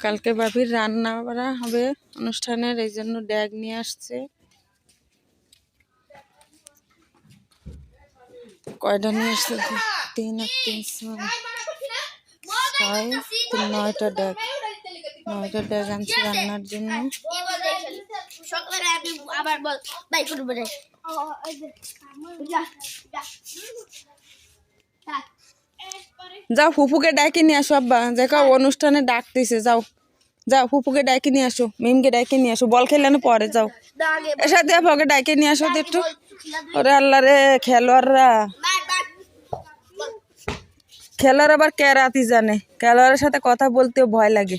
কালকে ভাবির রান্না করা হবে অনুষ্ঠানের, এই জন্য ড্যাগ নিয়ে আসছে। কয়টা নিয়ে আসছে? 3 আর 3 6 9টা ড্যাগ। 9টা ড্যাগ আনছে রান্নার জন্য। যাও ফুপুকে ডাকে নিয়ে আসো আব্বা, দেখো অনুষ্ঠানে ডাকতেছে। যাও যাও ফুপুকে ডাকে নিয়ে আসো, মিমকে ডাকে নিয়ে আসো। বল খেলানো পরে যাও, এর সাথে ওকে ডাকে নিয়ে আসো একটু। ওরে আল্লাহ রে, খেলোয়াড়রা খেলোয়াড় আবার কেরাতি জানে, খেলোয়াড়ের সাথে কথা বলতেও ভয় লাগে।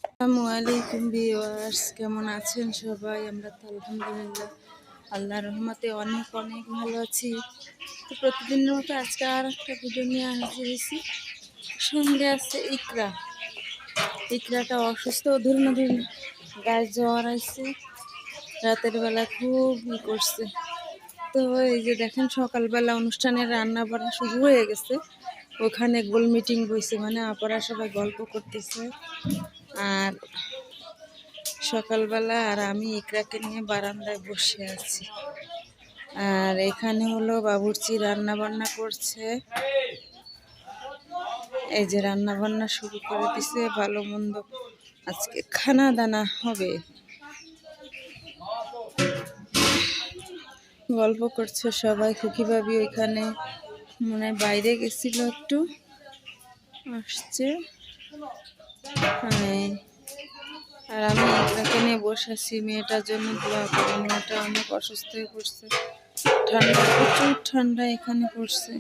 আসসালামু আলাইকুম ভিউয়ার্স, কেমন আছেন সবাই? আমরা তো আলহামদুলিল্লাহ আল্লাহর রহমতে অনেক অনেক ভালো আছি। তো প্রতিদিনের মতো আজকে আর একটা ভিডিও নিয়ে হাজির হয়েছি। সঙ্গে আছে ইকরা। ইকরাটা অসুস্থ, ধরুন ধরুন গায়ে জ্বর আছে, রাতের বেলা খুব করছে। তো এই যে দেখেন সকালবেলা অনুষ্ঠানের রান্না বান্না শুরু হয়ে গেছে। ওখানে গোল মিটিং বসে, মানে আপনারা সবাই গল্প করতেছে। আর সকালবেলা আর আমি ইকরাকে নিয়ে বারান্দায় বসে আছি। আর এখানে হলো বাবুর্চি রান্না বান্না করছে। এই যে রান্না বান্না শুরু করে দিছে, ভালো মন্দ আজকে খানা দানা হবে। গল্প করছে সবাই। খুকি ভাবি ওইখানে মানে বাইরে গেছিল, একটু আসছে। আর আমি এটাকে নিয়ে বসে আছি। মেয়েটার জন্য দোয়া করি, মেয়েটা অনেক অসুস্থ হয়ে পড়ছে। ঠান্ডা, প্রচুর ঠান্ডা এখানে পড়ছে,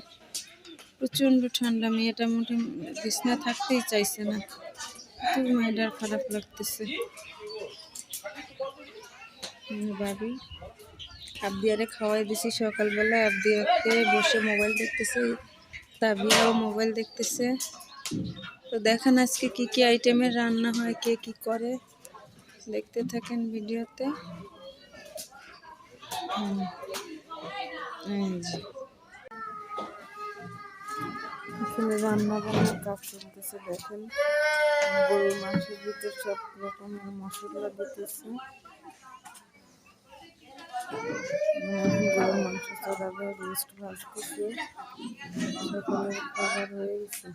প্রচণ্ড ঠান্ডা। মেয়েটা মোটে বিছনা থাকতেই চাইছে না, খুব মেয়েটার খারাপ লাগতেছে। ভাবি আবদিয়ারে খাওয়াই দিছি সকালবেলা। আবদিয়াকে বসে মোবাইল দেখতেছে, তাবিয়াও মোবাইল দেখতেছে। তো দেখেন আজকে কি কি আইটেমের রান্না হয়, কে কি করে, দেখতে থাকেন ভিডিওতে। আসলে রান্না বান্নার কাজ চলতেছে। দেখেন গরুর মাংসের ভিতরে সব রকমের মশলা দিতেছে। গরুর মাংস চড়াবে, রোস্ট ভাজতেছে, সকালের খাবার হয়ে গেছে।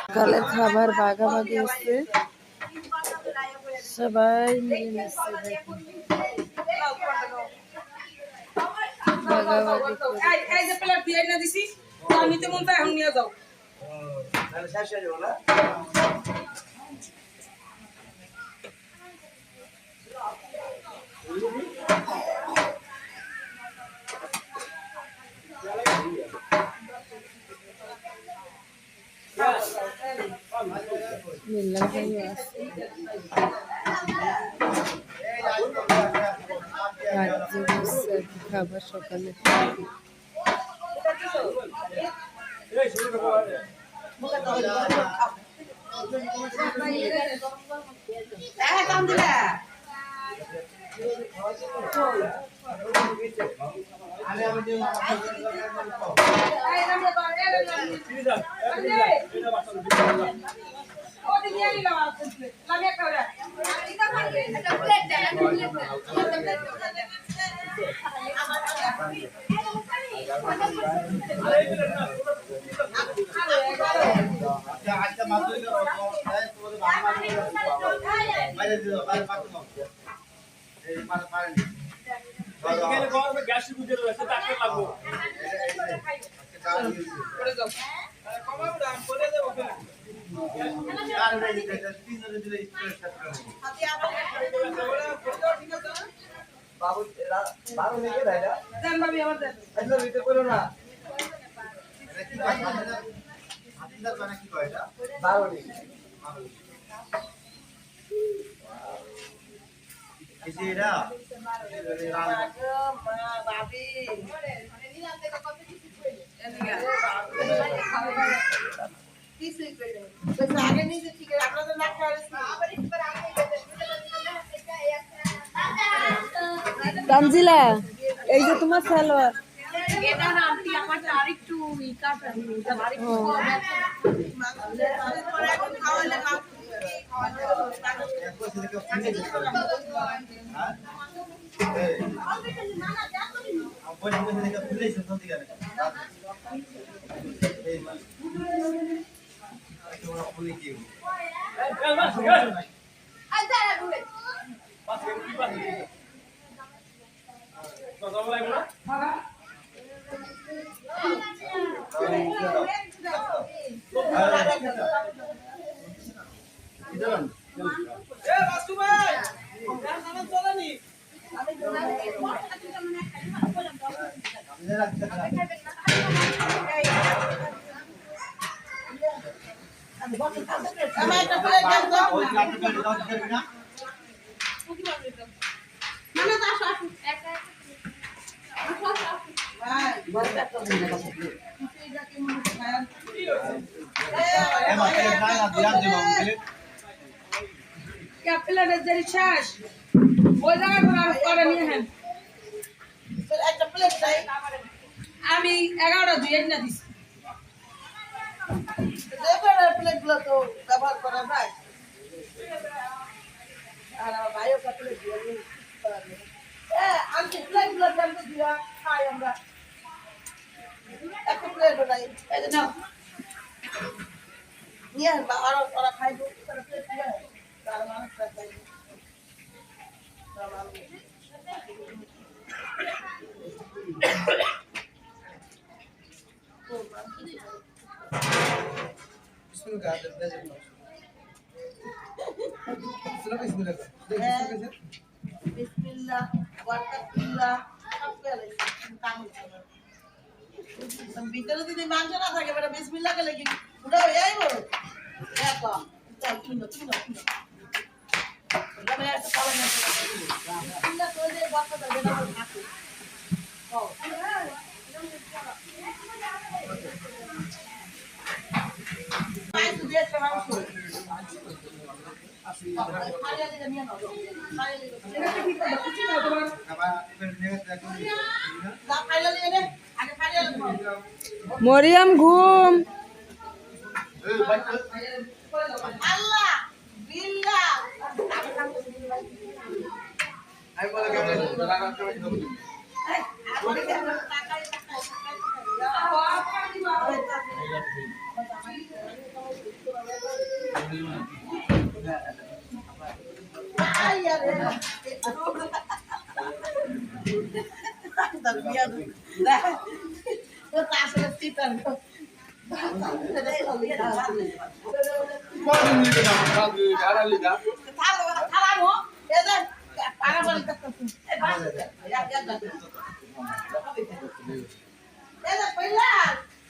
সকালের খাবার ভাগাভাগি হচ্ছে, সবাই মিলে নিচ্ছে। দেখুন ভাগাভাগি খাবার সকালে। তানজিলা, এই যে তোমার সালোয়ার। আমি 11টা দিয়ে না দিছি প্লেটগুলো তো ব্যবহার করা যায় আর ভাইও কাটলে দিয়ে আমি প্লেটগুলো জানতে দিয়া খাই আমরা একটা প্লেট বানাই এই যে নাও নিয়ে আর ওরা খাইবো তারা প্লেট দিয়ে আর মানুষরা খাইবো ভিতরে যদি মাংস না থাকে বিসমিল্লাহ গেলে কি ওটা হয়ে যাইব মরিয়ম ঘুম আল্লাহ বিল্লাহ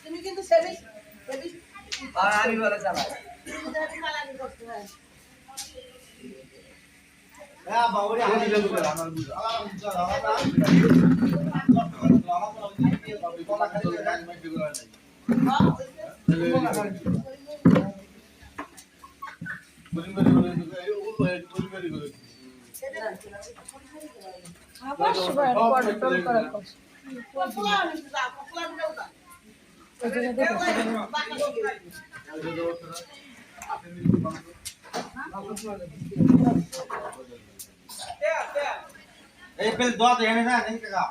তুমি কিন্তু আমি বলে চালাই pel doa de yana na nahi kaga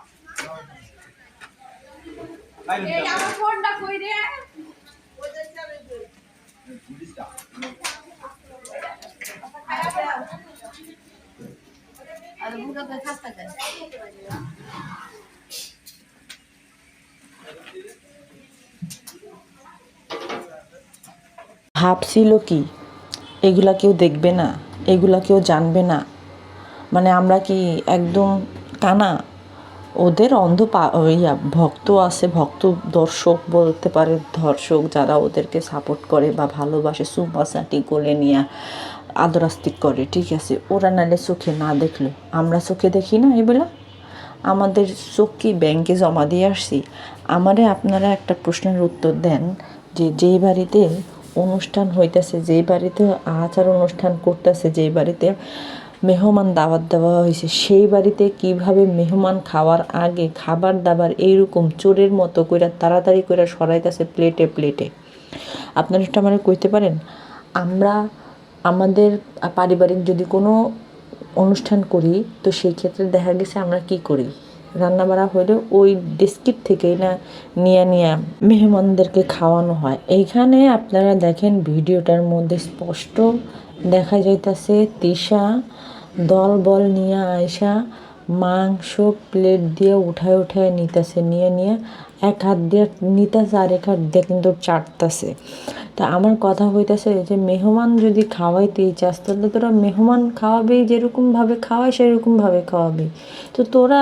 ei amar phone da koi re oder chale do আর বুড়া তো খাস্তা যায় ভাবছিল কি এগুলা কেউ দেখবে না, এগুলা কেউ জানবে না, মানে আমরা কি একদম কানা, ওদের ভক্ত আছে, ভক্ত দর্শক বলতে পারে, দর্শক যারা ওদেরকে সাপোর্ট করে বা ভালোবাসে, সুপাসাটি কোলে নিয়ে আদরাস্তিক করে, ঠিক আছে, ওরা নাহলে চোখে না দেখলো, আমরা চোখে দেখি না এগুলা, আমাদের চোখ কি ব্যাংকে জমা দিয়ে আসছি? আমারে আপনারা একটা প্রশ্নের উত্তর দেন যে যেই বাড়িতে অনুষ্ঠান হইতেছে, যেই বাড়িতে আচার অনুষ্ঠান করতেছে, যেই বাড়িতে মেহমান দাওয়াত দেওয়া হয়েছে, সেই বাড়িতে কিভাবে মেহমান খাওয়ার আগে খাবার দাবার এইরকম চোরের মতো করে তাড়াতাড়ি করে সরাইতেছে প্লেটে প্লেটে? আপনারা এটা আমার কইতে পারেন? আমরা আমাদের পারিবারিক যদি কোনো অনুষ্ঠান করি, তো সেই ক্ষেত্রে দেখা গেছে আমরা কি করি, রান্না বাড়া হলে ওই ডেস্কিট থেকেই না নিয়ে মেহমানদেরকে খাওয়ানো হয়। এইখানে আপনারা দেখেন ভিডিওটার মধ্যে স্পষ্ট দেখা যাইতেছে তিশা দল বল নিয়ে আয়সা মাংস প্লেট দিয়ে উঠায় নিতেছে, নিয়ে এক হাত দিয়ে নিতেছে আর এক হাত দিয়ে কিন্তু চাটতেছে। তা আমার কথা হইতেছে যে মেহমান যদি খাওয়াইতেই চাস, তাহলে তোরা মেহমান খাওয়াবেই, যেরকমভাবে খাওয়াই সেরকমভাবে খাওয়াবি। তো তোরা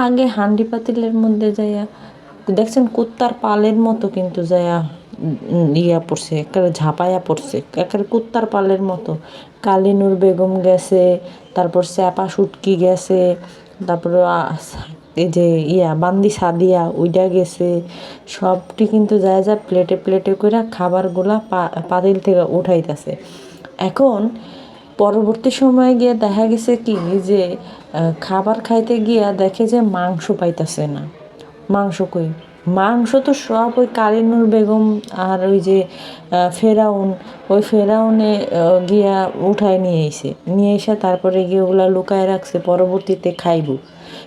আগে হান্ডি পাতিলের মধ্যে যাইয়া দেখছেন কুত্তার পালের মতো কিন্তু যাইয়া পড়ছে, একেবারে ঝাঁপাইয়া পড়ছে, একেবারে কুত্তার পালের মতো। কালিনুর বেগম গেছে, তারপর স্যাপা সুটকি গেছে, তারপরে এই যে বান্দি সাদিয়া ওইটা গেছে, সবটি কিন্তু যা প্লেটে প্লেটে করে খাবারগুলা পাতিল থেকে উঠাইতেছে। এখন পরবর্তী সময়ে গিয়ে দেখা গেছে কি যে খাবার খাইতে গিয়া দেখে যে মাংস পাইতেছে না। মাংস কই? মাংস তো সব ওই কালিনুর বেগম আর ওই যে ফেরাউন, ওই ফেরাউনে গিয়া উঠায় নিয়ে এসে তারপরে গিয়ে ওগুলা লুকায় রাখছে, পরবর্তীতে খাইব।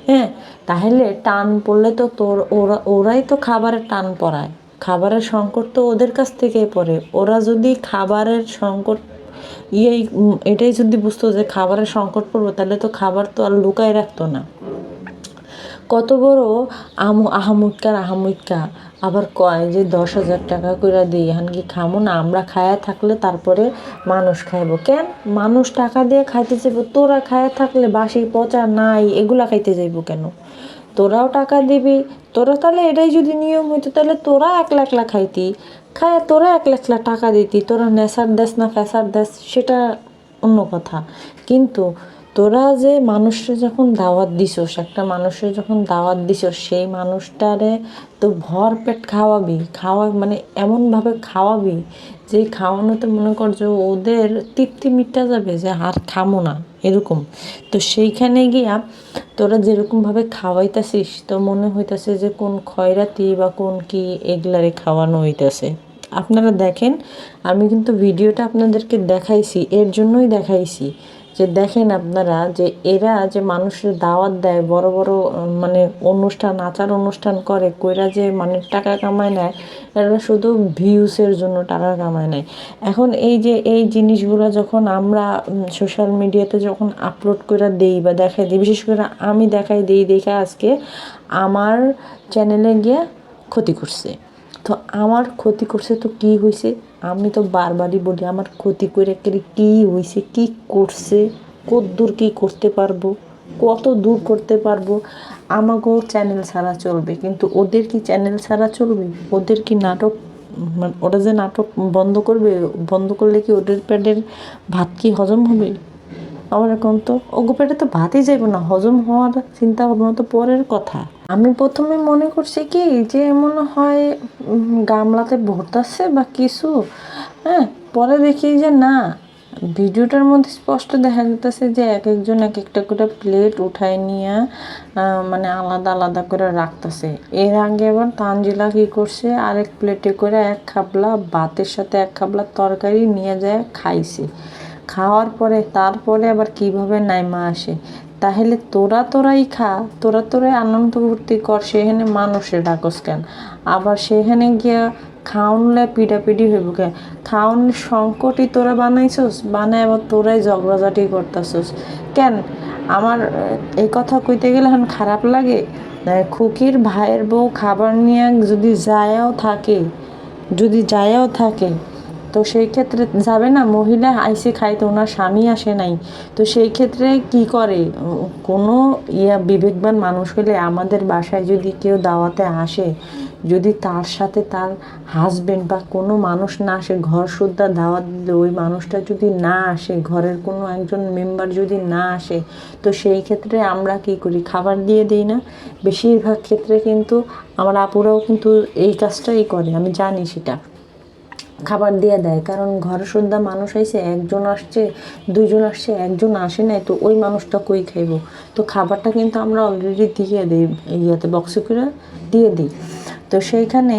হ্যাঁ, তাহলে টান পড়লে তো ওরাই তো খাবারের টান পড়ায়, খাবারের সংকট তো ওদের কাছ থেকেই পড়ে। ওরা যদি খাবারের সংকট এটাই যদি বুঝতো যে খাবারের সংকট পড়বো, তাহলে তো খাবার তো আর লুকায় রাখতো না। কত বড় আহামুক্কা আবার কয় যে 10,000 টাকা করে দিই, এখন কি খামো না? আমরা খায়া থাকলে তারপরে মানুষ খাইবো কেন? মানুষ টাকা দিয়ে খাইতে যাইব, তোরা খায়া থাকলে বাসি পচা নাই এগুলা খাইতে যাইব কেন? তোরাও টাকা দিবি, তোরা তাহলে এটাই যদি নিয়ম হইতো, তাহলে তোরা একলা খাইতি, খায় তোরা একলা টাকা দিতি, তোরা নেশার দেশ না ফ্যাসার দেশ সেটা অন্য কথা। কিন্তু তোরা যে মানুষের যখন দাওয়াত দিছস, একটা মানুষের যখন দাওয়াত দিছস, সেই মানুষটারে তো ভর পেট খাওয়া মানে এমনভাবে খাওয়াবি যে খাওয়ানোতে মনে কর যে ওদের তৃপ্তি মিটা যাবে যে আর খামো না এরকম। তো সেইখানে গিয়া তোরা যেরকমভাবে খাওয়াইতেছিস, তো মনে হইতেছে যে কোন খয়রাতি বা কোন কি এগুলারে খাওয়ানো হইতেছে। আপনারা দেখেন, আমি কিন্তু ভিডিওটা আপনাদেরকে দেখাইছি, এর জন্যই দেখাইছি যে দেখেন আপনারা যে এরা যে মানুষের দাওয়াত দেয়, বড় বড় মানে আচার অনুষ্ঠান করে কইরা যে মানে টাকা কামায় নেয়, এরা শুধু ভিউসের জন্য টাকা কামায় নেয়। এখন এই জিনিসগুলো যখন আমরা সোশ্যাল মিডিয়াতে যখন আপলোড করে দেই বা দেখাই দিই, বিশেষ করে আমি দেখাই দিই, দেখে আজকে আমার চ্যানেলে গিয়ে ক্ষতি করছে। তো আমার ক্ষতি করছে তো কি হয়েছে, আমি তো বারবারই বলি আমার ক্ষতি করে কি হয়েছে, কি করছে, কত দূর কী করতে পারবো, কত দূর করতে পারবো। আমাকেও চ্যানেল ছাড়া চলবে, কিন্তু ওদের কি চ্যানেল ছাড়া চলবে? ওদের কি নাটক, ওরা যে নাটক বন্ধ করবে, বন্ধ করলে কি ওদের পেটের ভাত কি হজম হবে? আমার এখন তো ওগো পেটে তো ভাতই যাইব না, হজম হওয়ার চিন্তা ভাবনা তো পরের কথা। আমি প্রথমে মনে করছি কি যে মনে হয় গামলাতে ভরতাছে বা কিছু, হ্যাঁ, পরে দেখি যে না, ভিডিওটার মধ্যে স্পষ্ট দেখা যেতেছে যে এক একজন এক একটা করে প্লেট উঠায় নিয়ে মানে আলাদা আলাদা করে রাখতেছে। এর আগে আবার তানজিলা কী করছে, আরেক প্লেটে করে এক খাবলা ভাতের সাথে এক খাবলা তরকারি নিয়ে যায় খাইছে। খাওয়ার পরে তারপরে আবার কিভাবে নাইমা আসে। তাহলে তোরাই খা, তোরাই আনন্দ ফুর্তি কর, সেখানে মানুষের ডাকস কেন? আবার সেখানে গিয়া খাওনলে পিডাপিডি হইব কেন? খাওনের সংকটই তোরা বানাইছস, বানায় আবার তোরাই ঝগড়াঝাটি করতেছস কেন? আমার এই কথা কইতে গেলে এখন খারাপ লাগে। খুকির ভাইয়ের বউ খাবার নিয়ে যদি যায়াও থাকে, তো সেই ক্ষেত্রে যাবে না, মহিলা আইসে খাইতে, ওনার স্বামী আসে নাই, তো সেই ক্ষেত্রে কি করে, কোনো বিবেকবান মানুষ হলে আমাদের বাসায় যদি কেউ দাওয়াতে আসে, যদি তার সাথে তার হাজবেন্ড বা কোনো মানুষ না আসে, ঘর সুদ্ধা দাওয়াত দিলে ওই মানুষটা যদি না আসে, ঘরের কোনো একজন মেম্বার যদি না আসে, তো সেই ক্ষেত্রে আমরা কি করি, খাবার দিয়ে দিই না? বেশিরভাগ ক্ষেত্রে কিন্তু আমার আপুরাও কিন্তু এই কাজটাই করে, আমি জানি সেটা, খাবার দিয়ে দেয়। কারণ ঘরে সন্ধ্যা মানুষ আইছে, একজন আসছে, দুইজন আসছে, একজন আসে নাই, তো ওই মানুষটা কই খাইব? তো খাবারটা কিন্তু আমরা অলরেডি দিয়ে দিই, বক্সে করে দিয়ে দিই। তো সেইখানে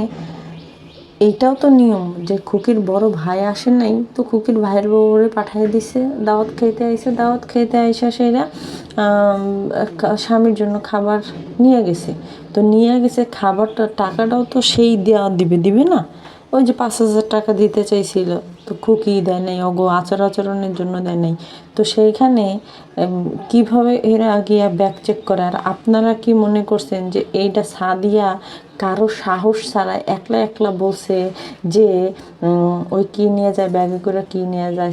এইটাও তো নিয়ম যে খুকির বড় ভাই আসে নাই, তো খুকির ভাইয়ের বউরে পাঠিয়ে দিছে, দাওয়াত খাইতে আইসে, দাওয়াত খাইতে আইসা সেরা স্বামীর জন্য খাবার নিয়ে গেছে। তো নিয়ে গেছে খাবারটা, টাকাটাও তো সেই দিবে না? ওই যে 5,000 টাকা দিতে চাইছিল, তো খুকি দেয় নাই, আচরণের জন্য দেয় নাই। তো সেইখানে কিভাবে এরা গিয়া ব্যাক চেক করে? আর আপনারা কি মনে করছেন যে এইটা সাদিয়া কারো সাহস ছাড়া একলা একলা বলছে যে ওই কি নিয়ে যায়, ব্যাগে করে কি নিয়ে যায়?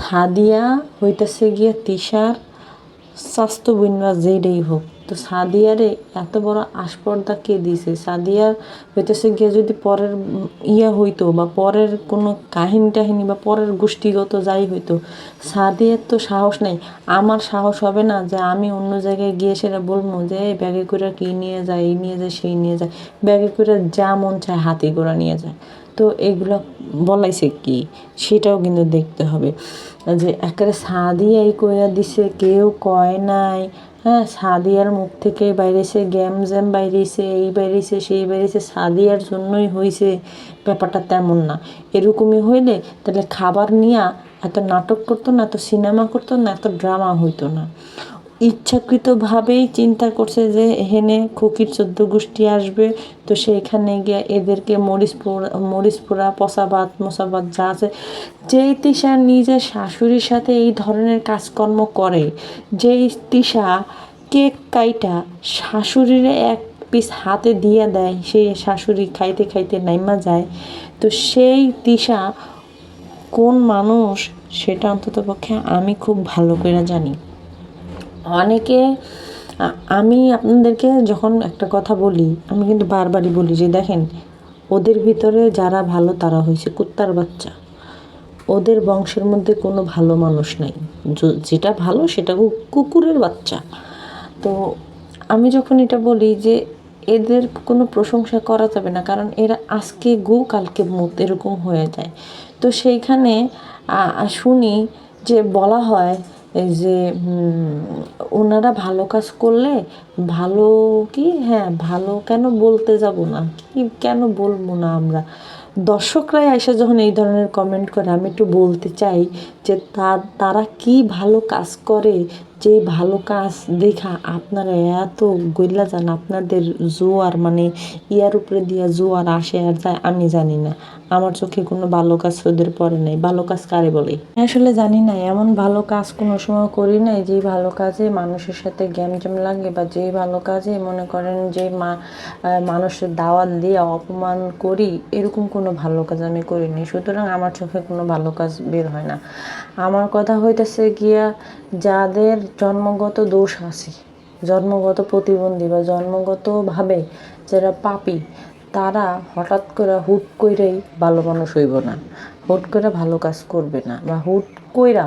সাদিয়া হইতেছে গিয়া তিশার স্বাস্থ্য বিন্যা যেইটাই হোক, তো সাদিয়ারে এত বড় আস্পর্ধা কে দিছে? সাদিয়ার হইতেছে গিয়ে যদি পরের হইতো, বা পরের কোনো কাহিনী বা পরের গোষ্ঠীগত যাই হইতো, সাদিয়ার তো সাহস নাই। আমার সাহস হবে না যে আমি অন্য জায়গায় গিয়ে সেটা বলবো যে ব্যাগে করে কি নিয়ে যায়, এই নিয়ে যায়, সেই নিয়ে যায়, ব্যাগে করে যা মন চায় হাতি ঘোড়া নিয়ে যায়। তো এগুলো বলাইছে কি, সেটাও কিন্তু দেখতে হবে। যে একেবারে সাদিয়াই কইয়া দিছে, কেউ কয় নাই। হ্যাঁ, সাদিয়ার মুখ থেকে বাইরেছে, জ্যাম বাইরেছে, এই বাইরেছে, সেই বাইরেছে, সাদিয়ার জন্যই হয়েছে, ব্যাপারটা তেমন না। এরকমই হইলে তাহলে খাবার নিয়ে এত নাটক করতো না, এত সিনেমা করতো না, এত ড্রামা হইতো না। ইচ্ছাকৃতভাবেই চিন্তা করছে যে এখানে খুকির 14 গোষ্ঠী আসবে, তো সেইখানে গিয়ে এদেরকে মরিচ পোড়া, মশাবাদ যা আছে, যেই তিশা নিজের শাশুড়ির সাথে এই ধরনের কাজকর্ম করে, যেই তিশা কেক কাইটা শাশুড়িরে এক পিস হাতে দিয়ে দেয়, সেই শাশুড়ি খাইতে খাইতে নাইমা যায়, তো সেই তিশা কোন মানুষ সেটা অন্ততপক্ষে আমি খুব ভালো করে জানি। অনেকে, আমি আপনাদেরকে যখন একটা কথা বলি, আমি কিন্তু বারবারই বলি যে দেখেন, ওদের ভিতরে যারা ভালো তারা হয়েছে কুত্তার বাচ্চা, ওদের বংশের মধ্যে কোনো ভালো মানুষ নাই, যেটা ভালো সেটা কুকুরের বাচ্চা। তো আমি যখন এটা বলি যে এদের কোনো প্রশংসা করা যাবে না, কারণ এরা আজকে গু কালকে মুত এরকম হয়ে যায়। তো সেইখানে শুনি যে বলা হয় যে ওনারা ভালো কাজ করলে ভালো, কি, হ্যাঁ, ভালো কেন বলতে যাব না, কি কেন বলবো না আমরা? দর্শকরাই এসে যখন এই ধরনের কমেন্ট করে, আমি একটু বলতে চাই যে তারা কি ভালো কাজ করে, যে ভালো কাজ দেখা আপনারা এত গইলা যান, আপনাদের জোয়ার মানে ইয়ার উপরে দিয়া জোয়ার আসে আর যায়, আমি জানি না। আমার চোখে কোনো ভালো কাজ ওদের পড়ে নাই। ভালো কাজ কারে বলে আসলে জানি না। এমন ভালো কাজ কোনো সময় করি নাই যে ভালো কাজে মানুষের সাথে গ্যামজাম লাগে, বা যে ভালো কাজে মনে করেন যে মানুষের দাওয়াত দিয়ে অপমান করি, এরকম কোনো ভালো কাজ আমি করিনি। সুতরাং আমার চোখে কোনো ভালো কাজ বের হয় না। আমার কথা হইতেছে গিয়া, যাদের জন্মগত দোষ আছে, জন্মগত প্রতিবন্ধী বা জন্মগতভাবে যারা পাপী, তারা হঠাৎ করে হুট কইরাই ভালো মানুষ হইব না, হুট করে ভালো কাজ করবে না, বা হুট কইরা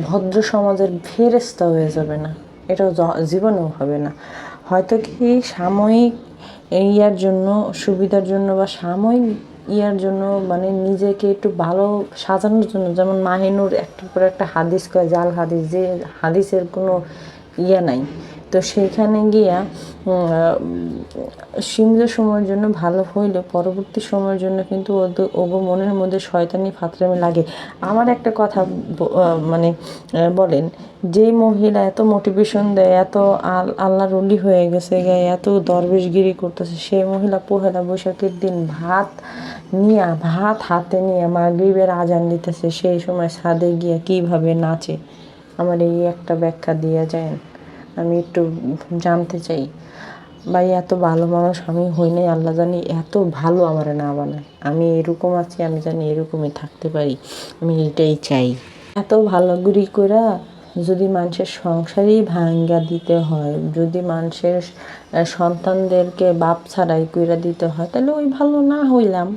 ভদ্র সমাজের ফেরেস্তা হয়ে যাবে না, এটা জীবনেও হবে না। হয়তো কি সাময়িক ইয়ার জন্য, সুবিধার জন্য, বা সাময়িক ইয়ার জন্য, মানে নিজেকে একটু ভালো সাজানোর জন্য, যেমন মাহিনুর একটার পর একটা হাদিস কয়, জাল হাদিস, যে হাদিসের কোনো ইয়া নাই, তো সেইখানে গিয়া সীমিত সময়ের জন্য ভালো হইলে পরবর্তী সময়ের জন্য কিন্তু ওগো মনের মধ্যে শয়তানি ফাতরামি লাগে। আমার একটা কথা মানে বলেন, যে মহিলা এত মোটিভেশন দেয়, এত আল্লাহর ওলি হয়ে গেছে, এত দরবেশগিরি করতেছে, সেই মহিলা পহেলা বৈশাখের দিন ভাত হাতে নিয়ে মাগরিবের আজান দিতেছে, সেই সময় ছাদে গিয়া কিভাবে নাচে? আমার এই একটা ব্যাখ্যা দিয়ে যায়, আমি একটু জানতে চাই। ভাই এত ভালো মানুষ আমি হই নাই, আল্লাহ জানি এত ভালো আমার না বানায়। আমি এরকম আছি, আমি জানি এরকমই থাকতে পারি, আমি এটাই চাই। এত ভালো গুড়ি কইরা যদি মানুষের সংসারই ভাঙ্গা দিতে হয়, যদি মানুষের সন্তানদেরকে বাপ ছাড়াই কইরা দিতে হয়, তাহলে ওই ভালো না হইলাম,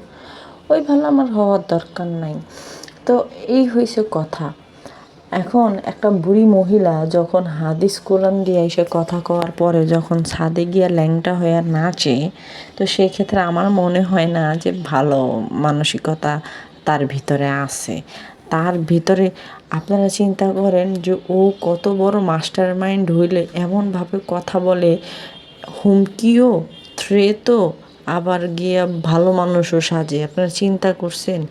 ওই ভালো আমার হওয়ার দরকার নাই। তো এই হয়েছে কথা। এখন একটা বুড়ি মহিলা যখন হাদিস কোরআন দিয়ে এসে কথা কওয়ার পরে যখন ছাদে গিয়া ল্যাংটা হয়ে নাচে, তো সেই ক্ষেত্রে আমার মনে হয় না যে ভালো মানসিকতা তার ভিতরে আছে। তার ভিতরে আপনারা চিন্তা করেন যে ও কত বড় মাস্টার মাইন্ড হইলে এমনভাবে কথা বলে, হুমকিও, থ্রেটও, আবার গিয়া ভালো মানুষও সাজে। আপনারা চিন্তা করছেন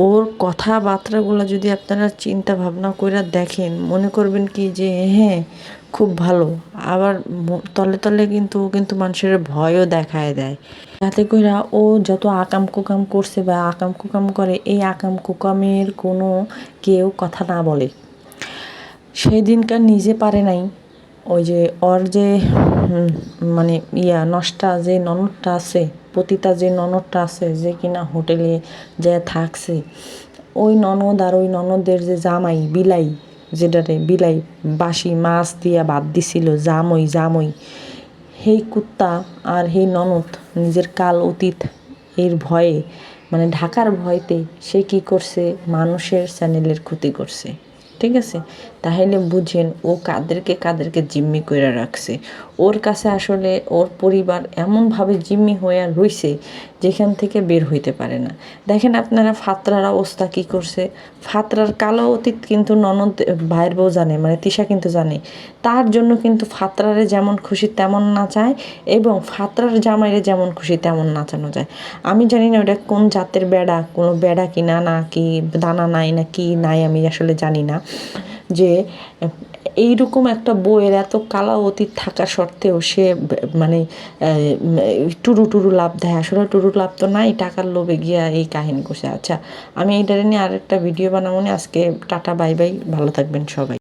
ওর কথাবার্তাগুলো যদি আপনারা চিন্তা ভাবনা করে দেখেন, মনে করবেন কি যে হ্যাঁ খুব ভালো। আবার তলে তলে কিন্তু ও কিন্তু মানুষের ভয়ও দেখায় দেয়, যাতে কইরা ও যত আকাম কুকাম করছে বা আকাম কুকাম করে, এই আকাম কুকামের কোনো কেউ কথা না বলে। সেই দিনকার নিজে পারে নাই, ওই যে ওর যে মানে নষ্টা যে ননদটা আছে, পতিতা যে ননদটা আছে, যে কিনা হোটেলে যে থাকছে, ওই ননদ আর ওই ননদের যে জামাই বিলাই, যেটারে বিলাই বাসি মাছ দিয়া ভাত দিছিল, জামই সেই কুত্তা আর সেই ননদ নিজের কাল অতীত এর ভয়ে, মানে ঢাকার ভয়তে সে কি করছে, মানুষের চ্যানেলের ক্ষতি করছে। ঠিক আছে, তাহলে বুঝেন ও কাদেরকে জিম্মি করে রাখছে। ওর কাছে আসলে ওর পরিবার এমনভাবে জিম্মি হয়ে রইছে যেখান থেকে বের হইতে পারে না। দেখেন আপনারা ফাতরার অবস্থা কি করছে। ফাতরার কালো অতীত কিন্তু ননদ ভাইয়ের বউ জানে, মানে তিশা কিন্তু জানে। তার জন্য কিন্তু ফাতরারে যেমন খুশি তেমন নাচায় এবং ফাতরার জামাইরে যেমন খুশি তেমন নাচানো যায়। আমি জানি না ওটা কোন জাতের বেড়া, কোনো বেড়া কি না কি দানা নাই না কি নাই, আমি আসলে জানি না যে এইরকম একটা বইয়ের এত কালা অতীত থাকা সত্ত্বেও সে মানে টুরু লাভ দেয়। আসলে টুরু লাভ তো নাই, টাকার লোভে গিয়া এই কাহিনী করছে। আচ্ছা, আমি এইটারে নিয়ে আরেকটা ভিডিও বানাবো। আজকে টাটা, বাই বাই, ভালো থাকবেন সবাই।